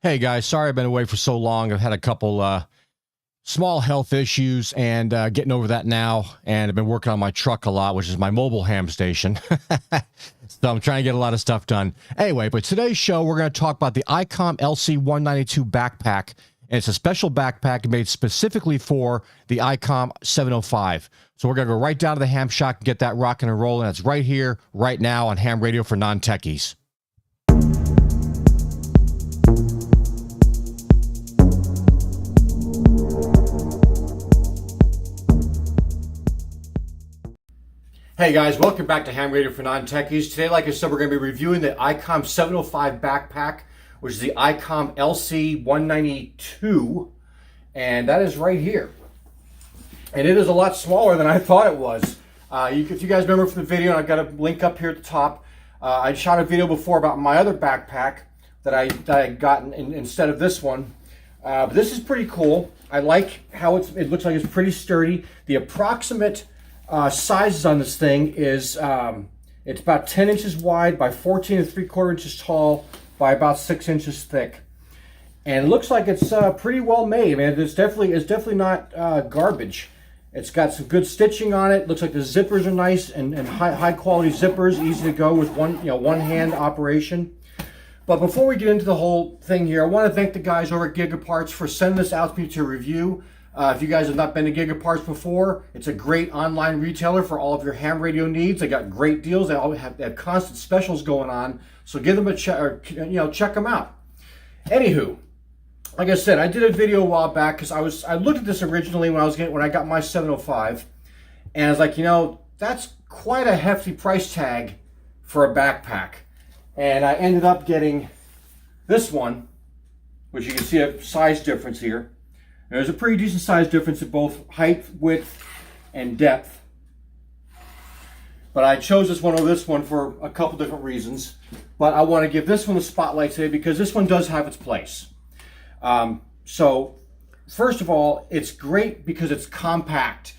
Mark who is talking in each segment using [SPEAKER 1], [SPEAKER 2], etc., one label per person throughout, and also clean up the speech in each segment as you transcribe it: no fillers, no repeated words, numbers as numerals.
[SPEAKER 1] Hey guys, sorry I've been away for so long. I've had a couple small health issues and getting over that now. And I've been working on my truck a lot, which is my mobile ham station. So I'm trying to get a lot of stuff done. Anyway, but today's show, we're going to talk about the Icom LC-192 backpack. And it's a special backpack made specifically for the Icom 705. So we're going to go right down to the ham shack and get that rocking and rolling. It's right here, right now on Ham Radio for Non-Techies. Hey guys, welcome back to Ham Radio for Non-Techies. Today, like I said, we're going to be reviewing the Icom 705 backpack, which is the Icom LC-192, and that is right here. And it is a lot smaller than I thought it was. If you guys remember from the video, and I've got a link up here at the top, I shot a video before about my other backpack that I got instead of this one. But this is pretty cool. I like how it looks like it's pretty sturdy. The approximate sizes on this thing is it's about 10 inches wide by 14 3/4 inches tall by about 6 inches thick, and it looks like it's pretty well made. I mean, it's definitely not garbage. It's got some good stitching on it. Looks like the zippers are nice and high quality zippers, easy to go with one hand operation. But before we get into the whole thing here, I want to thank the guys over at Gigaparts for sending this out to me to review. If you guys have not been to Gigaparts before, it's a great online retailer for all of your ham radio needs. They got great deals. They have constant specials going on. So give them a check, or check them out. Anywho, like I said, I did a video a while back because I looked at this originally when I got my 705, and I was like, that's quite a hefty price tag for a backpack. And I ended up getting this one, which you can see a size difference here. There's a pretty decent size difference in both height, width, and depth. But I chose this one over this one for a couple different reasons. But I want to give this one the spotlight today because this one does have its place. So, first of all, it's great because it's compact.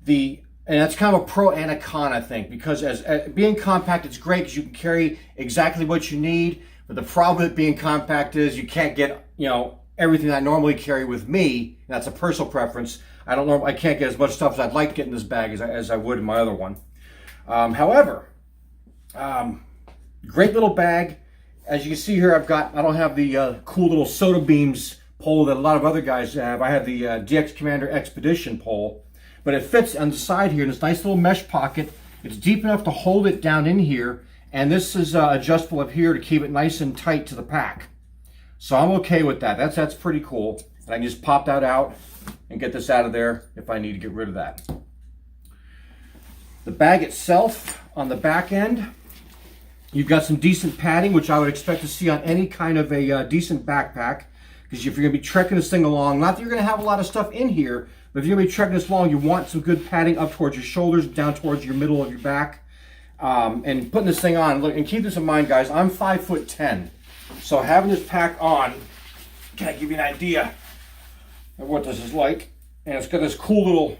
[SPEAKER 1] And that's kind of a pro and a con, I think, because as being compact, it's great because you can carry exactly what you need. But the problem with being compact is you can't get, everything I normally carry with me. That's a personal preference. I can't get as much stuff as I'd like to get in this bag as I would in my other one. However, great little bag. As you can see here, I don't have the cool little soda beams pole that a lot of other guys have. I have the DX Commander Expedition pole, but it fits on the side here in this nice little mesh pocket. It's deep enough to hold it down in here, and this is adjustable up here to keep it nice and tight to the pack. So I'm okay with that. That's pretty cool. And I can just pop that out and get this out of there if I need to get rid of that. The bag itself, on the back end, you've got some decent padding, which I would expect to see on any kind of a decent backpack. Because if you're going to be trekking this thing along, not that you're going to have a lot of stuff in here, but if you're going to be trekking this along, you want some good padding up towards your shoulders, down towards your middle of your back. And putting this thing on, look, and keep this in mind, guys, I'm 5'10". So having this pack on, can I give you an idea of what this is like? And it's got this cool little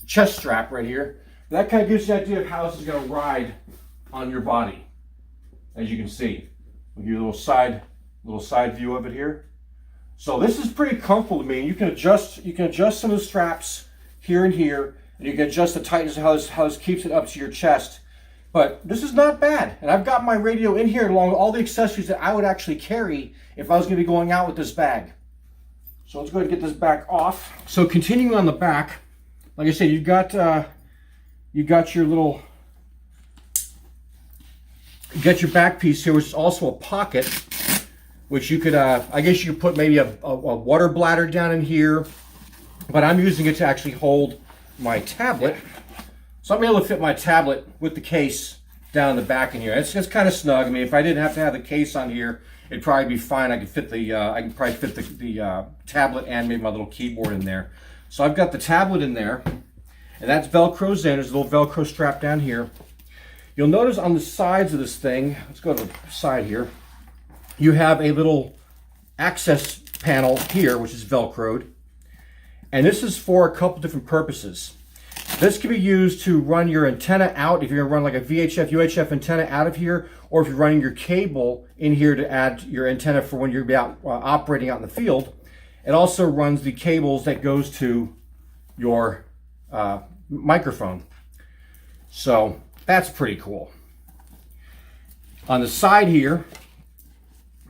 [SPEAKER 1] chest strap right here. That kind of gives you an idea of how this is going to ride on your body. As you can see, we'll give you a little side view of it here. So this is pretty comfortable to me. You can adjust some of the straps here and here, and you can adjust the tightness of how this keeps it up to your chest. But this is not bad. And I've got my radio in here along with all the accessories that I would actually carry if I was going to be going out with this bag. So let's go ahead and get this back off. So continuing on the back, like I said, you've got your little, your back piece here, which is also a pocket, which you could, I guess you could put maybe a water bladder down in here, but I'm using it to actually hold my tablet. So I'm able to fit my tablet with the case down in the back in here. It's kind of snug. I mean, if I didn't have to have the case on here, it'd probably be fine. I could probably fit the tablet and maybe my little keyboard in there. So I've got the tablet in there, and that's Velcro's in. There's a little Velcro strap down here. You'll notice on the sides of this thing, let's go to the side here, you have a little access panel here, which is Velcroed. And this is for a couple different purposes. This can be used to run your antenna out if you're going to run like a VHF, UHF antenna out of here, or if you're running your cable in here to add your antenna for when you're out operating out in the field. It also runs the cables that goes to your microphone. So that's pretty cool. On the side here,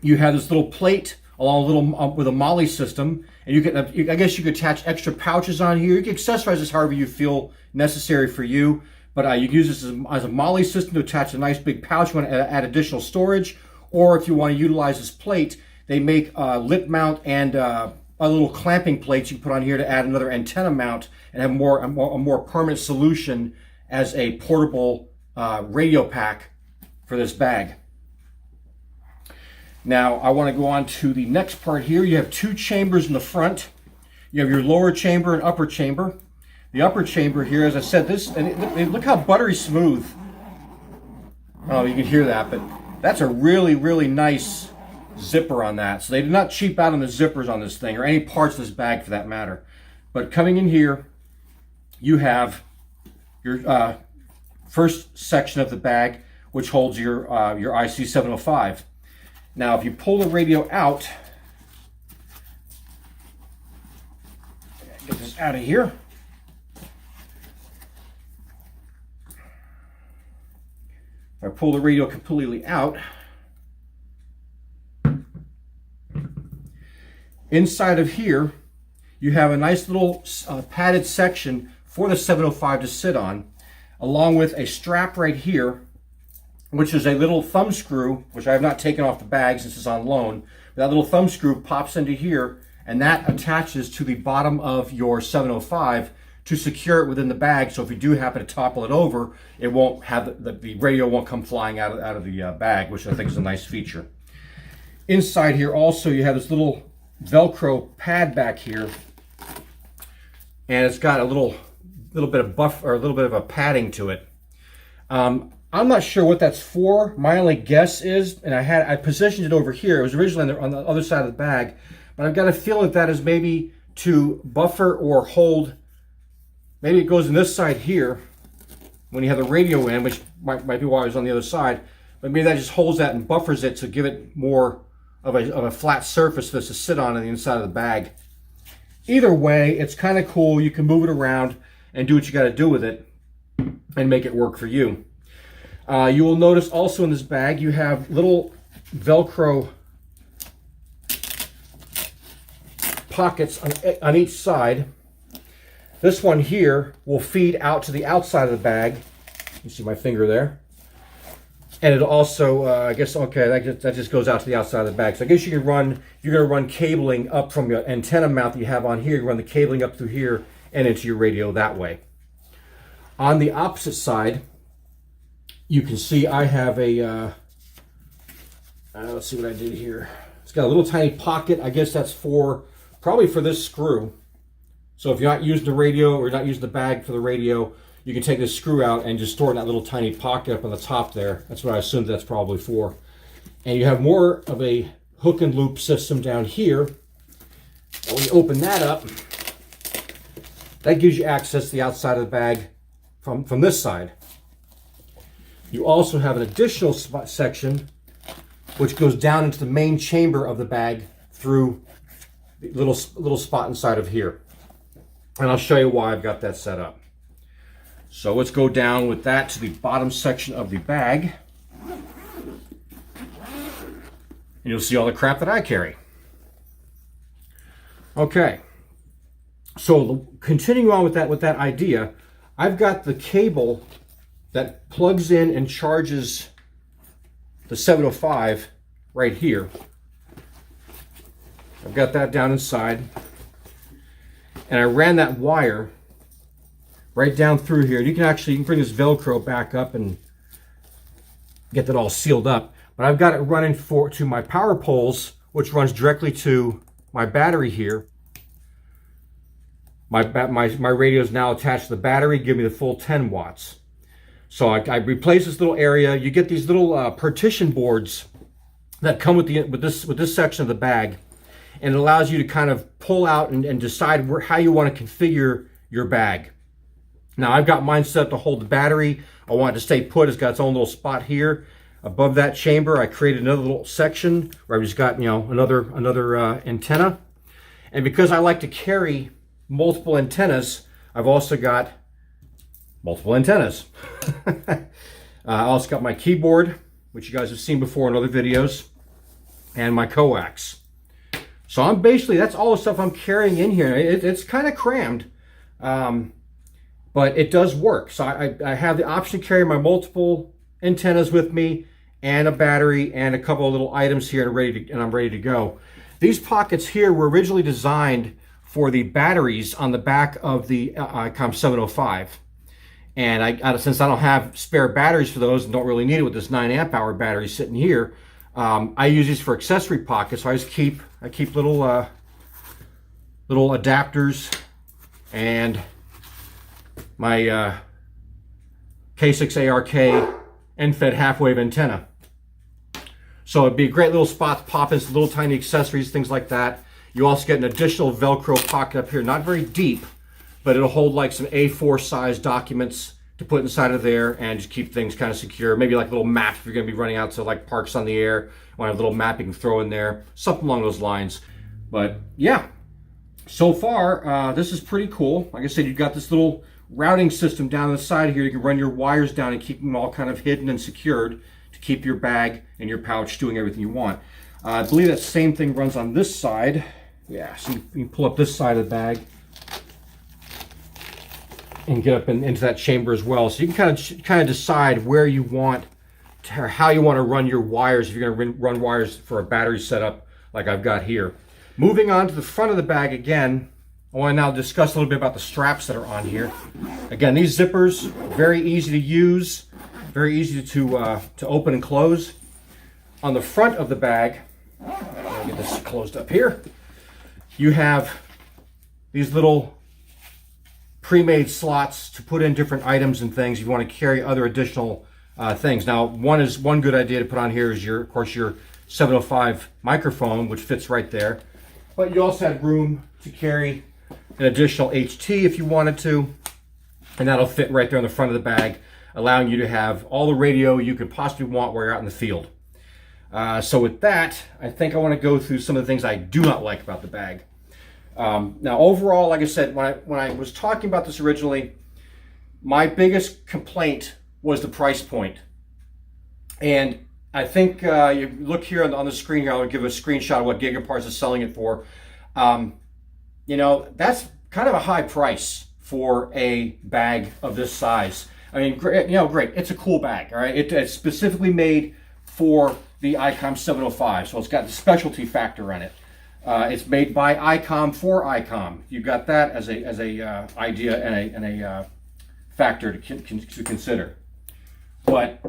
[SPEAKER 1] you have this little plate along a little with a MOLLE system, and you can, I guess you could attach extra pouches on here. You can accessorize this however you feel necessary for you, but you can use this as a MOLLE system to attach a nice big pouch. You want to add additional storage, or if you want to utilize this plate, they make lip mount and a little clamping plates you can put on here to add another antenna mount and have a more permanent solution as a portable radio pack for this bag. Now I want to go on to the next part here. You have two chambers in the front. You have your lower chamber and upper chamber. The upper chamber here, as I said, look how buttery smooth. Oh, you can hear that, but that's a really, really nice zipper on that. So they did not cheap out on the zippers on this thing, or any parts of this bag for that matter. But coming in here, you have your first section of the bag, which holds your IC-705. Now, if you pull the radio out, get this out of here. If I pull the radio completely out, inside of here, you have a nice little padded section for the 705 to sit on, along with a strap right here, which is a little thumb screw, which I have not taken off the bag since it's on loan. That little thumb screw pops into here, and that attaches to the bottom of your 705 to secure it within the bag. So if you do happen to topple it over, it won't have the radio won't come flying out of the bag, which I think is a nice feature. Inside here also, you have this little Velcro pad back here, and it's got a little bit of buff, or a little bit of a padding to it. I'm not sure what that's for. My only guess is, and I positioned it over here. It was originally on the other side of the bag, but I've got a feeling that is maybe to buffer or hold. Maybe it goes in this side here when you have the radio in, which might be why it was on the other side. But maybe that just holds that and buffers it to give it more of a flat surface for this to sit on the inside of the bag. Either way, it's kind of cool. You can move it around and do what you got to do with it and make it work for you. You will notice also in this bag you have little Velcro pockets on each side. This one here will feed out to the outside of the bag. You see my finger there. And it'll also, I guess, okay, that just goes out to the outside of the bag. So I guess you can run, if you're going to run cabling up from your antenna mount that you have on here, you can run the cabling up through here and into your radio that way. On the opposite side, you can see I have a, let's see what I did here. It's got a little tiny pocket. I guess that's probably for this screw. So if you're not using the radio or you're not using the bag for the radio, you can take this screw out and just store it in that little tiny pocket up on the top there. That's what I assumed that's probably for. And you have more of a hook and loop system down here. And when you open that up, that gives you access to the outside of the bag from this side. You also have an additional section which goes down into the main chamber of the bag through the little spot inside of here. And I'll show you why I've got that set up. So let's go down with that to the bottom section of the bag. And you'll see all the crap that I carry. Okay. So continuing on with that idea, I've got the cable that plugs in and charges the 705 right here. I've got that down inside. And I ran that wire right down through here. You can bring this Velcro back up and get that all sealed up. But I've got it running to my power poles, which runs directly to my battery here. My radio is now attached to the battery, give me the full 10 watts. So I replace this little area. You get these little partition boards that come with this section of the bag, and it allows you to kind of pull out and decide how you want to configure your bag. Now I've got mine set up to hold the battery. I want it to stay put. It's got its own little spot here. Above that chamber, I created another little section where I've just got, you know, another antenna. And because I like to carry multiple antennas, I've also got multiple antennas. I also got my keyboard, which you guys have seen before in other videos, and my coax. So I'm basically, that's all the stuff I'm carrying in here. It's kind of crammed, but it does work. So I have the option to carry my multiple antennas with me, and a battery, and a couple of little items here, and I'm ready to go. These pockets here were originally designed for the batteries on the back of the Icom 705. And since I don't have spare batteries for those and don't really need it with this 9 amp hour battery sitting here, I use these for accessory pockets. So I keep little adapters and my K6ARK end-fed half-wave antenna. So it'd be a great little spot to pop in some little tiny accessories, things like that. You also get an additional Velcro pocket up here, not very deep, but it'll hold like some A4 size documents to put inside of there and just keep things kind of secure. Maybe like a little map if you're going to be running out to like parks on the air. Want a little map you can throw in there, something along those lines. But yeah, so far this is pretty cool. Like I said, you've got this little routing system down the side here. You can run your wires down and keep them all kind of hidden and secured to keep your bag and your pouch doing everything you want. I believe that same thing runs on this side. Yeah, so you can pull up this side of the bag and get up into that chamber as well. So you can kind of decide where you want to, or how you want to run your wires if you're going to run wires for a battery setup like I've got here. Moving on to the front of the bag again, I want to now discuss a little bit about the straps that are on here. Again, these zippers, very easy to use, very easy to open and close. On the front of the bag, let me get this closed up here, you have these little pre-made slots to put in different items and things if you want to carry other additional things. Now, one good idea to put on here is of course your 705 microphone, which fits right there. But you also have room to carry an additional HT if you wanted to, and that'll fit right there on the front of the bag, allowing you to have all the radio you could possibly want while you're out in the field. So with that, I think I want to go through some of the things I do not like about the bag. Now overall, like I said, when I was talking about this originally, my biggest complaint was the price point. And I think you look here on the screen here, I'll give a screenshot of what Gigaparts is selling it for. You know, that's kind of a high price for a bag of this size. I mean, great, you know, great. It's a cool bag, all right? It's specifically made for the Icom 705, so it's got the specialty factor on it. It's made by Icom for Icom. You've got that as a idea and a factor to consider. But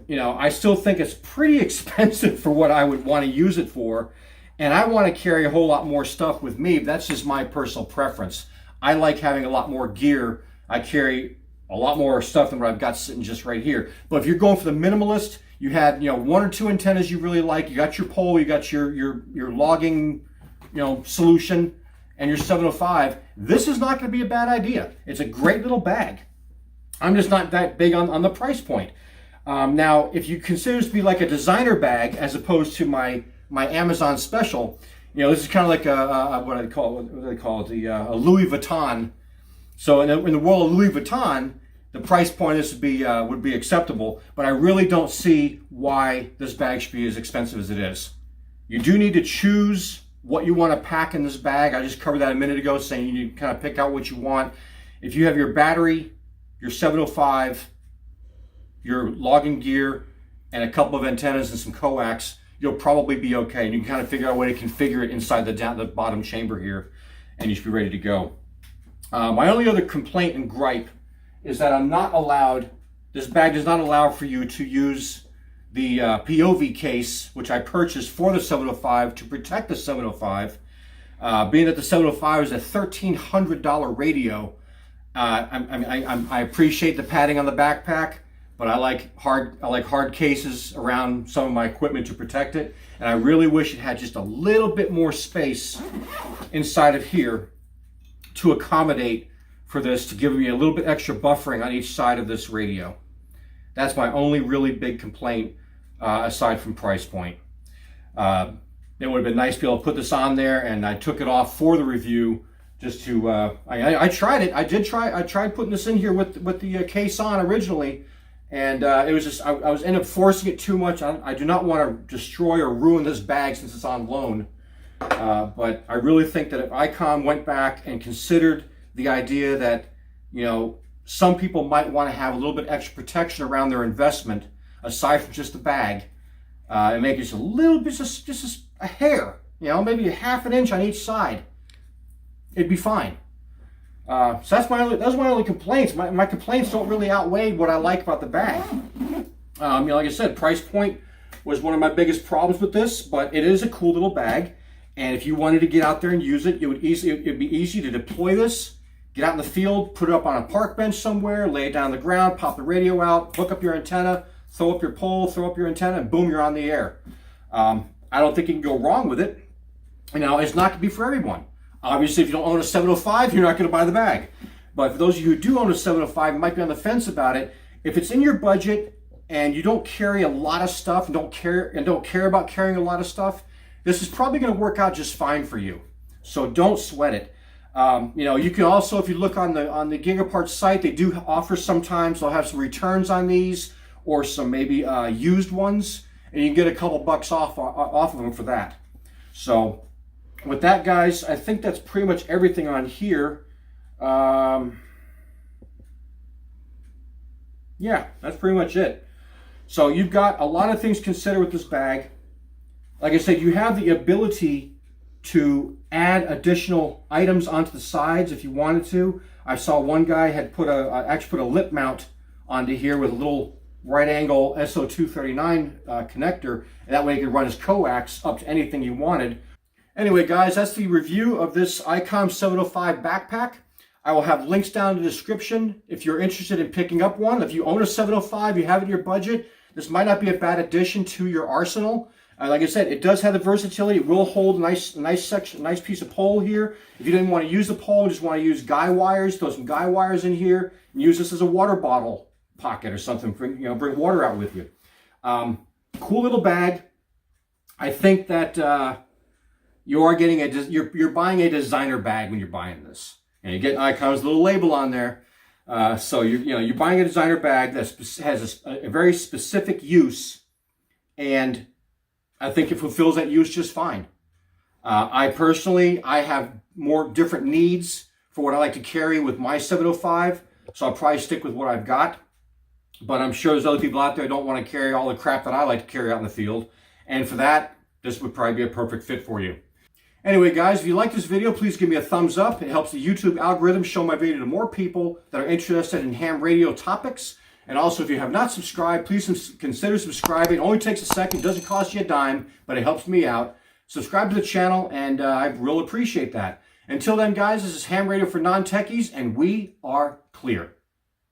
[SPEAKER 1] you know, I still think it's pretty expensive for what I would want to use it for, and I want to carry a whole lot more stuff with me. But that's just my personal preference. I like having a lot more gear. I carry a lot more stuff than what I've got sitting just right here. But if you're going for the minimalist, you had, you know, one or two antennas you really like. You got your pole, you got your logging, you know, solution, and your 705. This is not going to be a bad idea. It's a great little bag. I'm just not that big on the price point. Now, if you consider this to be like a designer bag as opposed to my Amazon special, you know, this is kind of like what do they call it? A Louis Vuitton. So in the world of Louis Vuitton, the price point of this would be acceptable, but I really don't see why this bag should be as expensive as it is. You do need to choose what you want to pack in this bag. I just covered that a minute ago, saying you need to kind of pick out what you want. If you have your battery, your 705, your logging gear, and a couple of antennas and some coax, you'll probably be okay. And you can kind of figure out a way to configure it inside the bottom chamber here, and you should be ready to go. My only other complaint and gripe is that I'm not allowed, this bag does not allow for you to use the POV case, which I purchased for the 705 to protect the 705. Being that the 705 is a $1,300 radio, I appreciate the padding on the backpack, but I like hard cases around some of my equipment to protect it, and I really wish it had just a little bit more space inside of here to accommodate for this, to give me a little bit extra buffering on each side of this radio. That's my only really big complaint. aside from price point. It would have been nice to be able to put this on there, and I took it off for the review just to, I tried it. I tried putting this in here with the case on originally, and it was just, I was ended up forcing it too much. I do not want to destroy or ruin this bag since it's on loan. But I really think that if Icom went back and considered the idea that, you know, some people might want to have a little bit extra protection around their investment, aside from just the bag, and make it just a little bit, just a hair, you know, maybe a half an inch on each side, it'd be fine. So that's my only complaints. My complaints don't really outweigh what I like about the bag. You know, like I said, price point was one of my biggest problems with this, but it is a cool little bag. And if you wanted to get out there and use it, it'd be easy to deploy this, get out in the field, put it up on a park bench somewhere, lay it down on the ground, pop the radio out, hook up your antenna, throw up your pole, throw up your antenna, and boom, you're on the air. I don't think you can go wrong with it. You know, it's not going to be for everyone. Obviously, if you don't own a 705, you're not going to buy the bag. But for those of you who do own a 705, you might be on the fence about it. If it's in your budget and you don't carry a lot of stuff and don't care about carrying a lot of stuff, this is probably going to work out just fine for you. So don't sweat it. You know, you can also, if you look on the Gigaparts site, they do offer sometimes, they'll have some returns on these or some maybe used ones, and you can get a couple bucks off of them for that. So with that, guys, I think that's pretty much everything on here. Yeah, that's pretty much it. So you've got a lot of things to consider with this bag. Like I said, you have the ability to add additional items onto the sides if you wanted to. I saw one guy had actually put a lip mount onto here with a little right angle SO239 connector, and that way he could run his coax up to anything you wanted. Anyway, guys, that's the review of this Icom 705 backpack. I will have links down in the description if you're interested in picking up one. If you own a 705, you have it in your budget, this might not be a bad addition to your arsenal. Like I said, it does have the versatility. It will hold a nice piece of pole here. If you didn't want to use the pole, just want to use guy wires, throw some guy wires in here, and use this as a water bottle pocket or something. Bring water out with you. Cool little bag. I think that you're buying a designer bag when you're buying this, and you get Icom's little label on there. So you're buying a designer bag that has a very specific use, and I think it fulfills that use just fine. I personally have more different needs for what I like to carry with my 705, so I'll probably stick with what I've got. But I'm sure there's other people out there who don't want to carry all the crap that I like to carry out in the field. And for that, this would probably be a perfect fit for you. Anyway, guys, if you like this video, please give me a thumbs up. It helps the YouTube algorithm show my video to more people that are interested in ham radio topics. And also, if you have not subscribed, please consider subscribing. It only takes a second, doesn't cost you a dime, but it helps me out. Subscribe to the channel, and I really appreciate that. Until then, guys, this is Ham Radio for Non-Techies, and we are clear.